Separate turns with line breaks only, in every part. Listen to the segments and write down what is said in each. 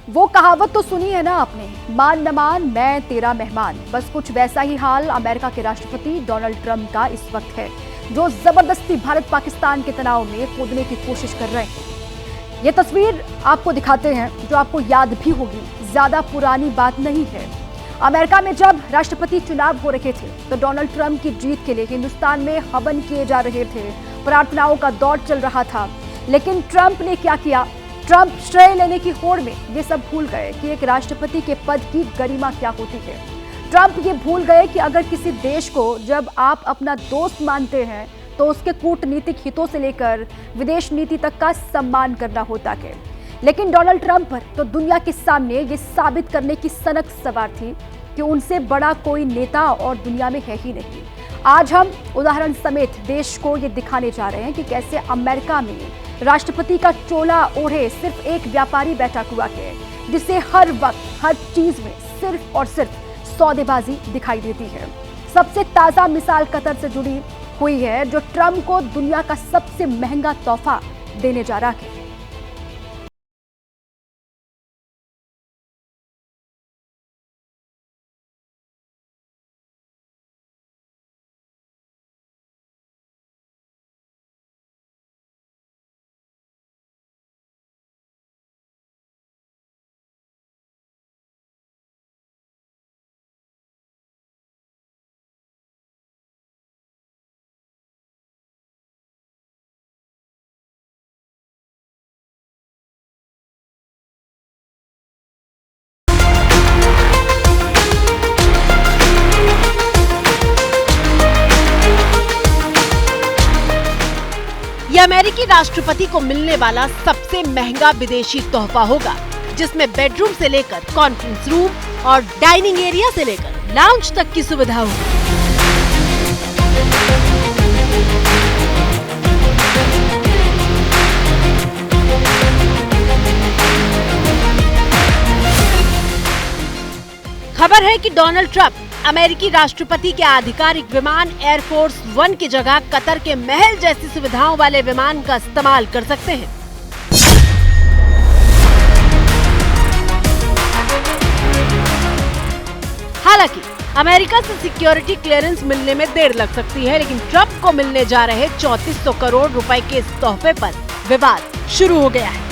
वो कहावत तो सुनी है ना आपने, मान न मान मैं तेरा मेहमान। बस कुछ वैसा ही हाल अमेरिका के राष्ट्रपति डोनाल्ड ट्रंप का इस वक्त है, जो जबरदस्ती भारत पाकिस्तान के तनाव में कूदने की कोशिश कर रहे हैं। ये तस्वीर आपको दिखाते हैं, जो आपको याद भी होगी, ज्यादा पुरानी बात नहीं है। अमेरिका में जब राष्ट्रपति चुनाव हो रहे थे तो डोनाल्ड ट्रंप की जीत के लिए हिंदुस्तान में हवन किए जा रहे थे, प्रार्थनाओं का दौर चल रहा था। लेकिन ट्रंप ने क्या किया? ट्रंप श्रेय लेने की होड़ में ये सब भूल गए कि एक राष्ट्रपति के पद की गरिमा क्या होती है। ट्रंप ये भूल गए कि अगर किसी देश को जब आप अपना दोस्त मानते हैं तो उसके कूटनीतिक हितों से लेकर विदेश नीति तक का सम्मान करना होता है। लेकिन डोनाल्ड ट्रंप पर तो दुनिया के सामने ये साबित करने की सनक सवार थी कि उनसे बड़ा कोई नेता और दुनिया में है ही नहीं। आज हम उदाहरण समेत देश को ये दिखाने जा रहे हैं कि कैसे अमेरिका में राष्ट्रपति का चोला ओढ़े सिर्फ एक व्यापारी बैठा हुआ है, जिसे हर वक्त हर चीज में सिर्फ और सिर्फ सौदेबाजी दिखाई देती है। सबसे ताजा मिसाल कतर से जुड़ी हुई है, जो ट्रंप को दुनिया का सबसे महंगा तोहफा देने जा रहा है।
ये अमेरिकी राष्ट्रपति को मिलने वाला सबसे महंगा विदेशी तोहफा होगा, जिसमें बेडरूम से लेकर कॉन्फ्रेंस रूम और डाइनिंग एरिया से लेकर लाउंज तक की सुविधा होगी। खबर है कि डोनाल्ड ट्रंप अमेरिकी राष्ट्रपति के आधिकारिक विमान एयरफोर्स 1 की जगह कतर के महल जैसी सुविधाओं वाले विमान का इस्तेमाल कर सकते हैं। हालांकि अमेरिका से सिक्योरिटी क्लियरेंस मिलने में देर लग सकती है, लेकिन ट्रंप को मिलने जा रहे 3400 करोड़ रुपए के इस तोहफे पर विवाद शुरू हो गया है।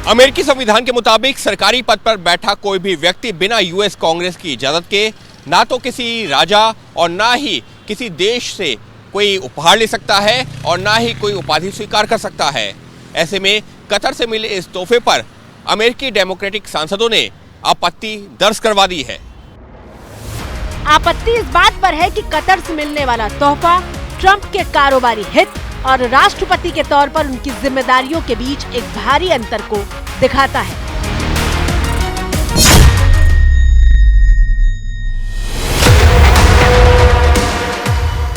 अमेरिकी संविधान के मुताबिक सरकारी पद पर बैठा कोई भी व्यक्ति बिना यूएस कांग्रेस की इजाजत के ना तो किसी राजा और ना ही किसी देश से कोई उपहार ले सकता है और ना ही कोई उपाधि स्वीकार कर सकता है। ऐसे में कतर से मिले इस तोहफे पर अमेरिकी डेमोक्रेटिक सांसदों ने आपत्ति दर्ज करवा दी है।
आपत्ति इस बात पर है कि कतर से मिलने वाला तोहफा ट्रंप के कारोबारी हित और राष्ट्रपति के तौर पर उनकी जिम्मेदारियों के बीच एक भारी अंतर को दिखाता है।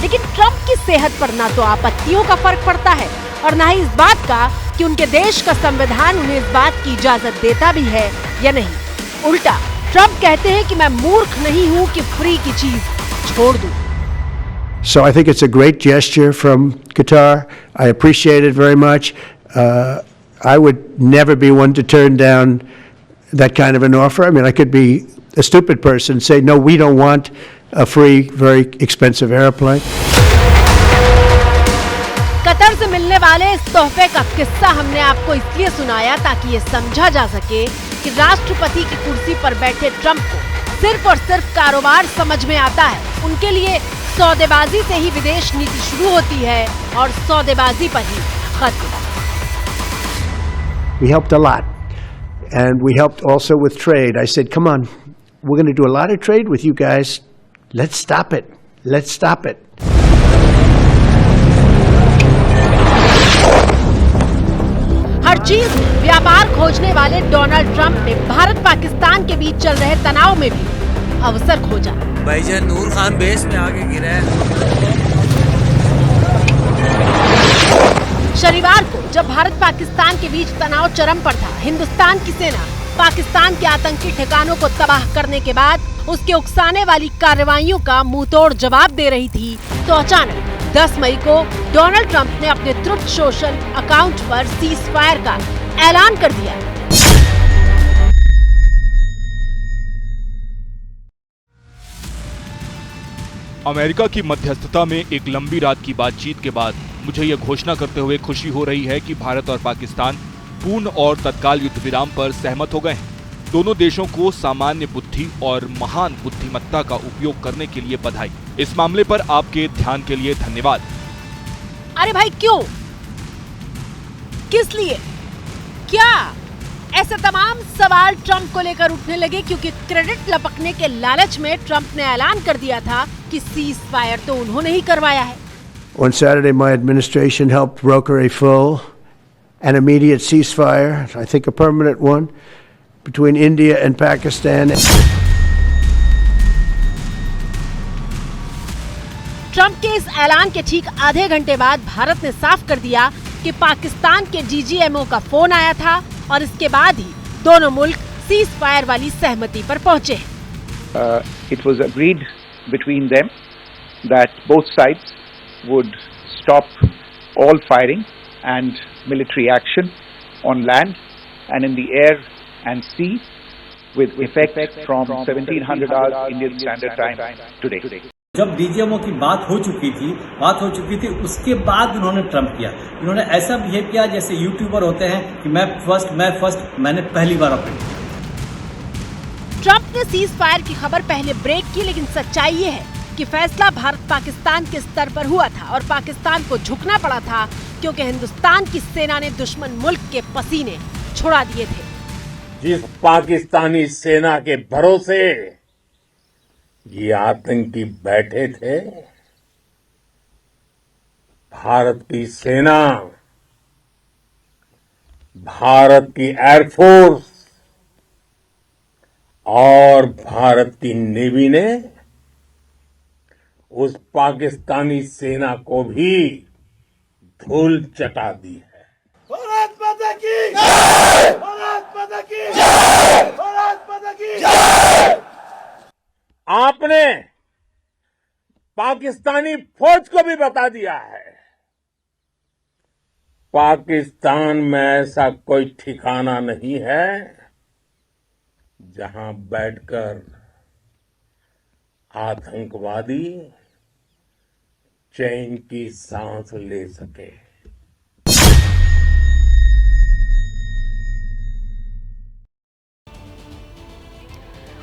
लेकिन ट्रंप की सेहत पर ना तो आपत्तियों का फर्क पड़ता है और ना ही इस बात का कि उनके देश का संविधान उन्हें इस बात की इजाजत देता भी है या नहीं। उल्टा ट्रंप कहते हैं कि मैं मूर्ख नहीं हूं कि फ्री की चीज छोड़ दूं।
So I think it's a great gesture from Qatar. I appreciate it very much. I would never be one to turn down that kind of an offer. I mean, I could be a stupid person and say, no, we don't want a free, very expensive airplane.
Qatar से मिलने वाले इस तोहफे का किस्सा हमने आपको इसलिए सुनाया ताकि ये समझा जा सके कि राष्ट्रपति की कुर्सी पर बैठे ट्रंप को सिर्फ और सिर्फ कारोबार समझ में आता है। उनके लिए सौदेबाजी से ही विदेश नीति शुरू होती है और सौदेबाजी पर ही खत्म।
We helped a lot, and we helped also with trade. I said, come on, we're going to do a lot of trade with you guys. Let's stop it. Let's stop it.
हर चीज में व्यापार खोजने वाले Donald Trump ने भारत पाकिस्तान के बीच चल रहे तनाव में भी अवसर खोजा।
भाईजान नूर खान बेस में आगे गिरा है।
शनिवार को जब भारत पाकिस्तान के बीच तनाव चरम पर था, हिंदुस्तान की सेना पाकिस्तान के आतंकी ठिकानों को तबाह करने के बाद उसके उकसाने वाली कार्रवाइयों का मुंहतोड़ जवाब दे रही थी, तो अचानक 10 मई को डोनाल्ड ट्रंप ने अपने ट्रुथ सोशल अकाउंट पर सीज फायर का ऐलान कर दिया।
अमेरिका की मध्यस्थता में एक लंबी रात की बातचीत के बाद मुझे यह घोषणा करते हुए खुशी हो रही है कि भारत और पाकिस्तान पूर्ण और तत्काल युद्ध विराम पर सहमत हो गए हैं। दोनों देशों को सामान्य बुद्धि और महान बुद्धिमत्ता का उपयोग करने के लिए बधाई। इस मामले पर आपके ध्यान के लिए धन्यवाद।
अरे भाई क्यों, किस लिए, क्या? ऐसे तमाम सवाल ट्रंप को लेकर उठने लगे क्योंकि क्रेडिट लपकने के लालच में ट्रंप ने ऐलान कर दिया था कि सीज फायर तो उन्होंने ही करवाया है।
On Saturday, my administration helped broker a full and immediate ceasefire, I think a permanent one, between India and Pakistan.
Trump के इस ऐलान के ठीक आधे घंटे बाद भारत ने साफ कर दिया कि पाकिस्तान के DGMO का फोन आया था और इसके बाद ही दोनों मुल्क सीज फायर वाली सहमति पर पहुंचे।
It was agreed between them that both sides would stop all firing and military action on land and in the air and sea with effect from 1700 hours Indian Standard Time today.
जब DGMO की बात हो चुकी थी उसके बाद उन्होंने Trump किया। इन्होंने ऐसा बिहेव किया जैसे यूट्यूबर होते हैं कि मैं फर्स्ट, मैंने पहली बार अपने।
ट्रंप ने सीज फायर की खबर पहले ब्रेक की, लेकिन सच्चाई ये है कि फैसला भारत पाकिस्तान के स्तर पर हुआ था और पाकिस्तान को झुकना पड़ा था क्योंकि हिंदुस्तान की सेना ने दुश्मन मुल्क के पसीने छुड़ा दिए थे।
जिस पाकिस्तानी सेना के भरोसे ये आतंकी बैठे थे, भारत की सेना, भारत की एयरफोर्स और भारत की नेवी ने उस पाकिस्तानी सेना को भी धूल चटा दी है। भारत माता की जय! भारत माता की जय! भारत माता की जय! आपने पाकिस्तानी फौज को भी बता दिया है, पाकिस्तान में ऐसा कोई ठिकाना नहीं है जहां बैठकर आतंकवादी चैन की सांस ले सके।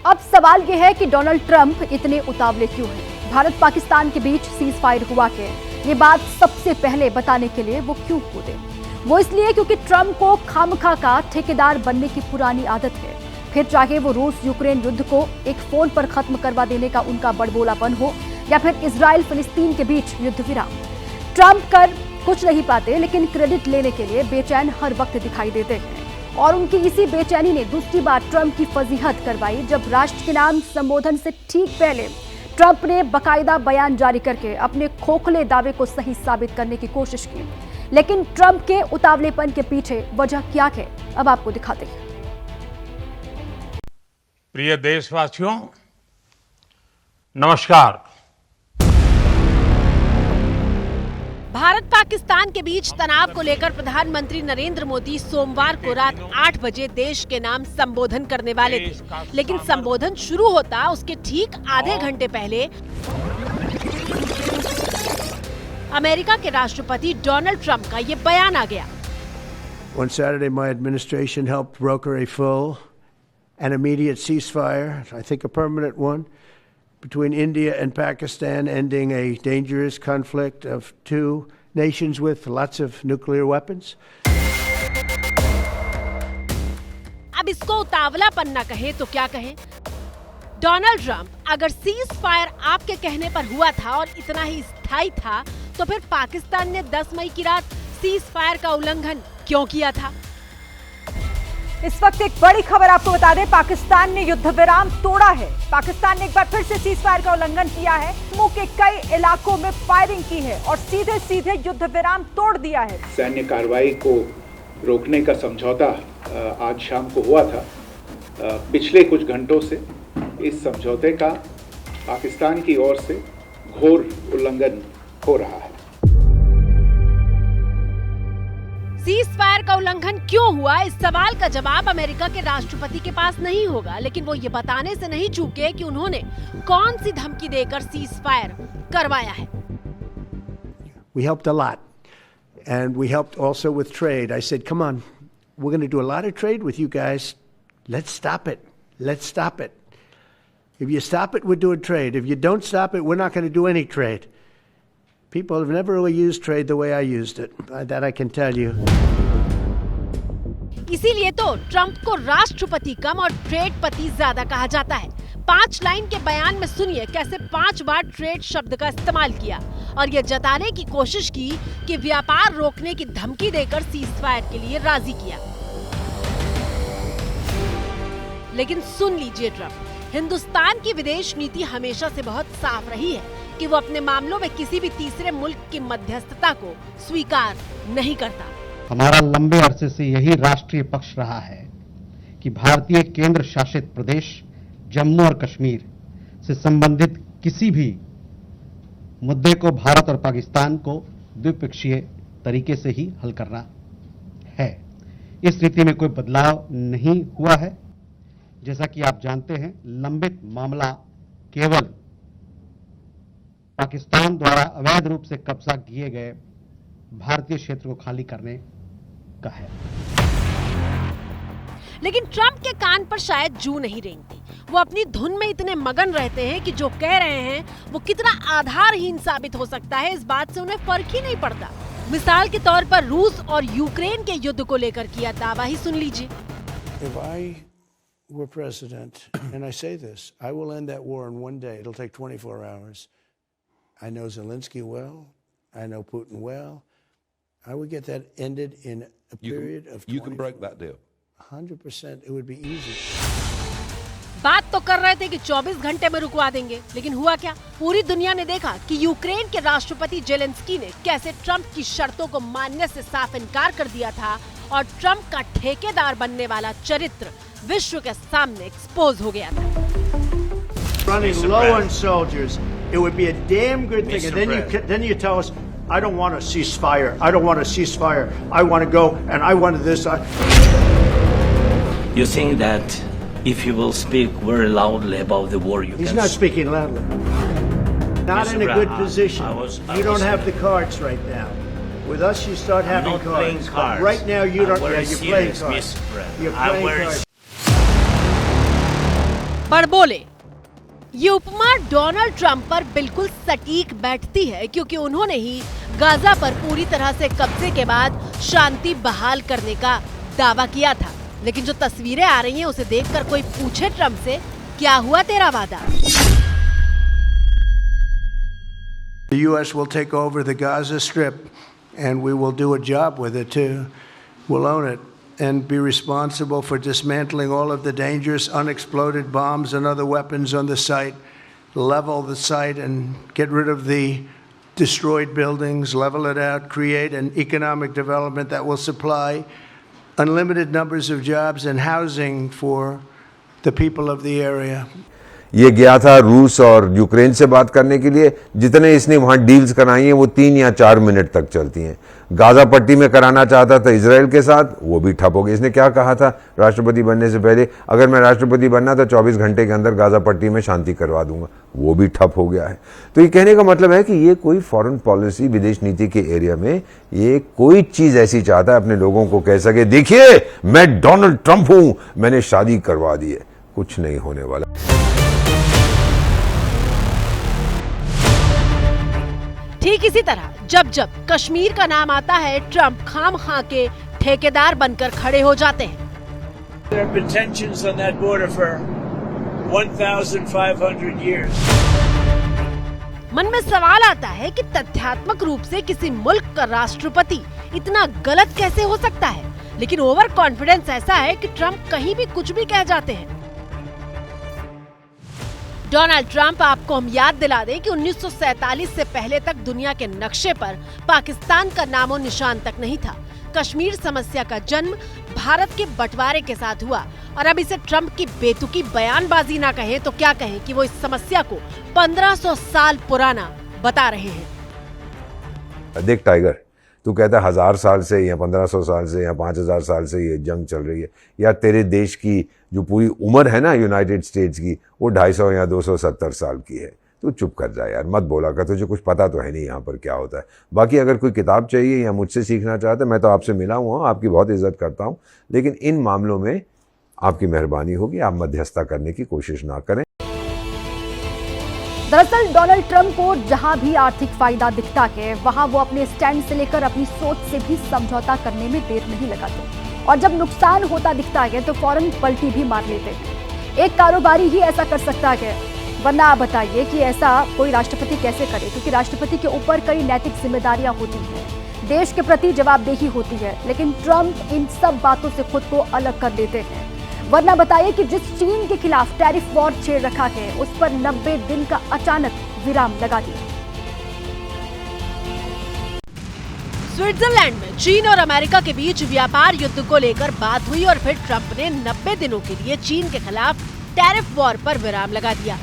अब सवाल यह है कि डोनाल्ड ट्रंप इतने उतावले क्यों हैं? भारत पाकिस्तान के बीच सीज फायर हुआ है, ये बात सबसे पहले बताने के लिए वो क्यों कूदे? वो इसलिए क्योंकि ट्रंप को खामखा का ठेकेदार बनने की पुरानी आदत है। फिर चाहे वो रूस यूक्रेन युद्ध को एक फोन पर खत्म करवा देने का उनका बड़बोलापन हो या फिर इजराइल फिलिस्तीन के बीच युद्ध विराम, ट्रंप कर कुछ नहीं पाते लेकिन क्रेडिट लेने के लिए बेचैन हर वक्त दिखाई देते हैं। और उनकी इसी बेचैनी ने दूसरी बार ट्रंप की फजीहत करवाई जब राष्ट्र के नाम संबोधन से ठीक पहले ट्रंप ने बकायदा बयान जारी करके अपने खोखले दावे को सही साबित करने की कोशिश की। लेकिन ट्रंप के उतावलेपन के पीछे वजह क्या है, अब आपको दिखाते हैं।
प्रिय देशवासियों, नमस्कार।
भारत पाकिस्तान के बीच तनाव को लेकर प्रधानमंत्री नरेंद्र मोदी सोमवार को रात 8 बजे देश के नाम संबोधन करने वाले थे, लेकिन संबोधन शुरू होता उसके ठीक आधे घंटे पहले अमेरिका के राष्ट्रपति डोनाल्ड ट्रंप का ये बयान आ गया।
On Saturday, my administration helped broker a full and immediate ceasefire, I think a permanent one, between India and Pakistan, ending a dangerous conflict of two nations with lots of nuclear weapons.
अब इसको उतावलापन न कहे तो क्या कहें? Donald Trump अगर cease fire आपके कहने पर हुआ था और इतना ही स्थायी था, तो फिर पाकिस्तान ने 10 मई की रात सीज फायर का उल्लंघन क्यों किया था?
इस वक्त एक बड़ी खबर आपको बता दें, पाकिस्तान ने युद्ध विराम तोड़ा है। पाकिस्तान ने एक बार फिर से सीज फायर का उल्लंघन किया है, जम्मू के कई इलाकों में फायरिंग की है और सीधे सीधे युद्ध विराम तोड़ दिया है।
सैन्य कार्रवाई को रोकने का समझौता आज शाम को हुआ था। पिछले कुछ घंटों से इस समझौते का पाकिस्तान की ओर से घोर उल्लंघन हो रहा है।
सीज फायर का उल्लंघन क्यों हुआ, इस सवाल का जवाब अमेरिका के राष्ट्रपति के पास नहीं होगा, लेकिन वो ये बताने से नहीं चूके कि उन्होंने कौन सी धमकी देकर सीज फायर करवाया है।
We helped a lot. And we helped also with trade. I said, come on, we're going to do a lot of trade with you guys. Let's stop it. Let's stop it. If you stop it, we're doing trade. If you don't stop it, we're not going to do any trade. People have never really used trade the way I used it. That I can tell you.
इसीलिए तो Trump को राष्ट्रपति कम और trade पति ज्यादा कहा जाता है। 5 लाइन के बयान में सुनिए कैसे 5 बार ट्रेड शब्द का इस्तेमाल किया और ये जताने की कोशिश की कि व्यापार रोकने की धमकी देकर सीजफायर के लिए राजी किया। लेकिन सुन लीजिए ट्रंप, हिंदुस्तान की विदेश नीति हमेशा से बहुत साफ रही है कि वो अपने मामलों में किसी भी तीसरे मुल्क की मध्यस्थता को स्वीकार नहीं करता।
हमारा लंबे अरसे से यही राष्ट्रीय पक्ष रहा है कि भारतीय केंद्र शासित प्रदेश जम्मू और कश्मीर से संबंधित किसी भी मुद्दे को भारत और पाकिस्तान को द्विपक्षीय तरीके से ही हल करना है। इस नीति में कोई बदलाव नहीं हुआ है। जैसा कि आप जानते हैं, लंबित मामला केवल पाकिस्तान द्वारा अवैध रूप से कब्जा किए गए भारतीय क्षेत्र को खाली करने का है।
लेकिन ट्रंप के कान पर शायद जू नहीं रेंगती। वो अपनी धुन में इतने मगन रहते हैं कि जो कह रहे हैं वो कितना आधारहीन साबित हो सकता है, इस बात से उन्हें फर्क ही नहीं पड़ता। मिसाल के तौर पर रूस और यूक्रेन के युद्ध को लेकर किया दावा ही सुन लीजिए।
If I were president, and I say this, I will end that war in one day. It'll take 24 hours. I know Zelensky well. I know Putin well. I would get that ended in a period of 24.
You can break that deal.
100%. It would be easy.
बात तो कर रहे थे कि 24 घंटे में रुकवा देंगे, लेकिन हुआ क्या? पूरी दुनिया ने देखा कि यूक्रेन के राष्ट्रपति जेलेंस्की ने कैसे ट्रंप की शर्तों को मानने से साफ इनकार कर दिया था और ट्रंप का ठेकेदार बनने वाला चरित्र विश्व के सामने एक्सपोज हो गया था।
Running low on soldiers, it would be a damn good thing. And then you tell us, I don't want a ceasefire. I don't want a ceasefire. I want to go, and I wanted this.
You think that if you will speak very loudly about the war,
He's not speaking loudly. Not in a good position. You don't have the cards right now. With us, you start having cards. But right now, you don't. Yeah, you're playing cards. You're playing cards.
बड़बोले। ये उपमा Donald Trump पर बिल्कुल सटीक बैठती है, क्योंकि उन्होंने ही Gaza पर पूरी तरह से कब्जे के बाद शांति बहाल करने का दावा किया था। लेकिन जो तस्वीरें आ रही हैं उसे देखकर कोई पूछे ट्रंप से, क्या हुआ तेरा वादा?
The U.S. will take over the Gaza Strip, and we will do a job with it too. We'll own it and be responsible for dismantling all of the dangerous unexploded bombs and other weapons on the site, level the site and get rid of the destroyed buildings, level it out, create an economic development that will supply unlimited numbers of jobs and housing for the people of the area.
ये गया था रूस और Ukraine से बात करने के लिए। जितने इसने वहां डील्स कराई हैं वो 3 या 4 मिनट तक चलती हैं। गाजा पट्टी में कराना चाहता था इजराइल के साथ, वो भी ठप हो गया। इसने क्या कहा था राष्ट्रपति बनने से पहले, अगर मैं राष्ट्रपति बनना तो 24 घंटे के अंदर गाजा पट्टी में शांति करवा दूंगा, वो भी ठप हो गया है। तो ये कहने का मतलब है कि ये कोई फॉरेन पॉलिसी, विदेश नीति के एरिया में ये कोई चीज ऐसी चाहता है अपने लोगों को कह सके, देखिए मैं डोनाल्ड ट्रंप हूं, मैंने शादी करवा दी है। कुछ नहीं होने वाला।
ठीक इसी तरह जब जब कश्मीर का नाम आता है, ट्रंप खामखा के ठेकेदार बनकर खड़े हो जाते हैं।
There have been tensions on that border for 1,500 years.
मन में सवाल आता है कि तथ्यात्मक रूप से किसी मुल्क का राष्ट्रपति इतना गलत कैसे हो सकता है, लेकिन ओवर कॉन्फिडेंस ऐसा है कि ट्रंप कहीं भी कुछ भी कह जाते हैं। डोनाल्ड ट्रंप, आपको हम याद दिला दें कि 1947 से पहले तक दुनिया के नक्शे पर पाकिस्तान का नामो निशान तक नहीं था। कश्मीर समस्या का जन्म भारत के बंटवारे के साथ हुआ और अब इसे ट्रंप की बेतुकी बयानबाजी ना कहें तो क्या कहें कि वो इस समस्या को 1500 साल पुराना बता रहे हैं।
देख टाइगर, तू कहता है 1000 साल से या 1500 साल से या 5000 साल से ये जंग चल रही है। यार तेरे देश की जो पूरी उम्र है ना यूनाइटेड स्टेट्स की, वो 250 या 270 साल की है। तू चुप कर जा यार, मत बोला कर, तुझे कुछ पता तो है नहीं यहाँ पर क्या होता है। बाकी अगर कोई किताब चाहिए या मुझसे सीखना चाहते, मैं तो आपसे मिला हुआ हूँ, आपकी बहुत इज्जत करता हूँ, लेकिन इन मामलों में आपकी मेहरबानी होगी, आप मध्यस्थता करने की कोशिश ना करें।
दरअसल डोनाल्ड ट्रंप को जहां भी आर्थिक फायदा दिखता है वहां वो अपने स्टैंड से लेकर अपनी सोच से भी समझौता करने में देर नहीं लगाते, और जब नुकसान होता दिखता है तो फौरन पलटी भी मार लेते हैं। एक कारोबारी ही ऐसा कर सकता है, वरना आप बताइए कि ऐसा कोई राष्ट्रपति कैसे करे, क्योंकि राष्ट्रपति के ऊपर कई नैतिक जिम्मेदारियां होती हैं, देश के प्रति जवाबदेही होती है, लेकिन ट्रंप इन सब बातों से खुद को अलग कर देते हैं। वरना बताइए कि जिस चीन के खिलाफ टैरिफ वॉर छेड़ रखा है उस पर 90 दिन का अचानक विराम लगा दिया।
स्विट्जरलैंड में चीन और अमेरिका के बीच व्यापार युद्ध को लेकर बात हुई और फिर ट्रंप ने 90 दिनों के लिए चीन के खिलाफ टैरिफ वॉर पर विराम लगा दिया।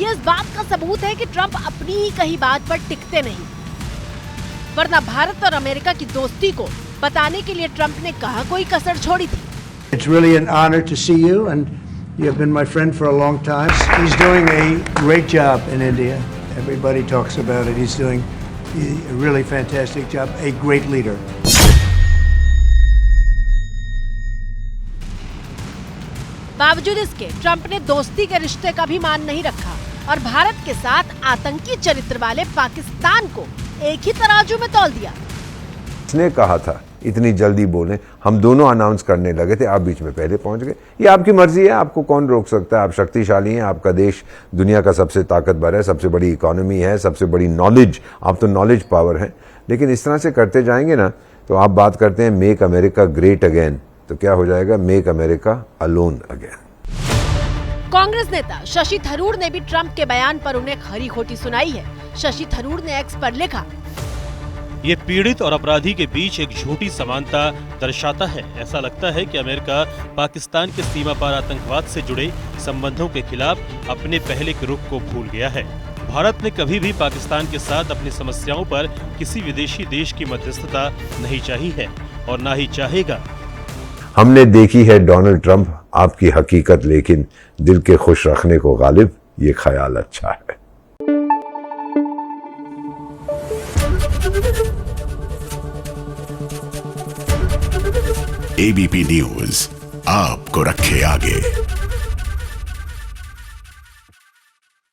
ये इस बात का सबूत है कि ट्रंप अपनी ही कही बात पर टिकते नहीं, वरना भारत और अमेरिका की दोस्ती को बताने के लिए ट्रंप ने कहाँ कोई कसर छोड़ी थी।
It's really an honor to see you, and you have been my friend for a long time. He's doing a great job in India. Everybody talks about it. He's doing a really fantastic job, a great leader.
बावजूद इसके Trump ने दोस्ती के रिश्ते का भी मान नहीं रखा और भारत के साथ आतंकी चरित्र वाले पाकिस्तान को एक ही तराजू में तौल दिया।
उसने कहा था इतनी जल्दी बोलें, हम दोनों अनाउंस करने लगे थे, आप बीच में पहले पहुंच गए। ये आपकी मर्जी है, आपको कौन रोक सकता है। आप शक्तिशाली हैं, आपका देश दुनिया का सबसे ताकतवर है, सबसे बड़ी इकोनॉमी है, सबसे बड़ी नॉलेज, आप तो नॉलेज पावर है। लेकिन इस तरह से करते जाएंगे ना तो आप बात करते हैं मेक अमेरिका ग्रेट अगेन, तो क्या हो जाएगा, make America alone again.
Congress नेता शशि थरूर ने भी ट्रंप के बयान पर उन्हें खरी खोटी सुनाई है। शशि थरूर ने एक्स पर लिखा,
ये पीड़ित और अपराधी के बीच एक झूठी समानता दर्शाता है। ऐसा लगता है कि अमेरिका पाकिस्तान के सीमा पार आतंकवाद से जुड़े संबंधों के खिलाफ अपने पहले के रुख को भूल गया है। भारत ने कभी भी पाकिस्तान के साथ अपनी समस्याओं पर किसी विदेशी देश की मध्यस्थता नहीं चाही है और ना ही चाहेगा।
हमने देखी है डोनाल्ड ट्रंप आपकी हकीकत, लेकिन दिल के खुश रखने को गालिब, ये ख्याल अच्छा है।
ABP न्यूज आपको रखे आगे।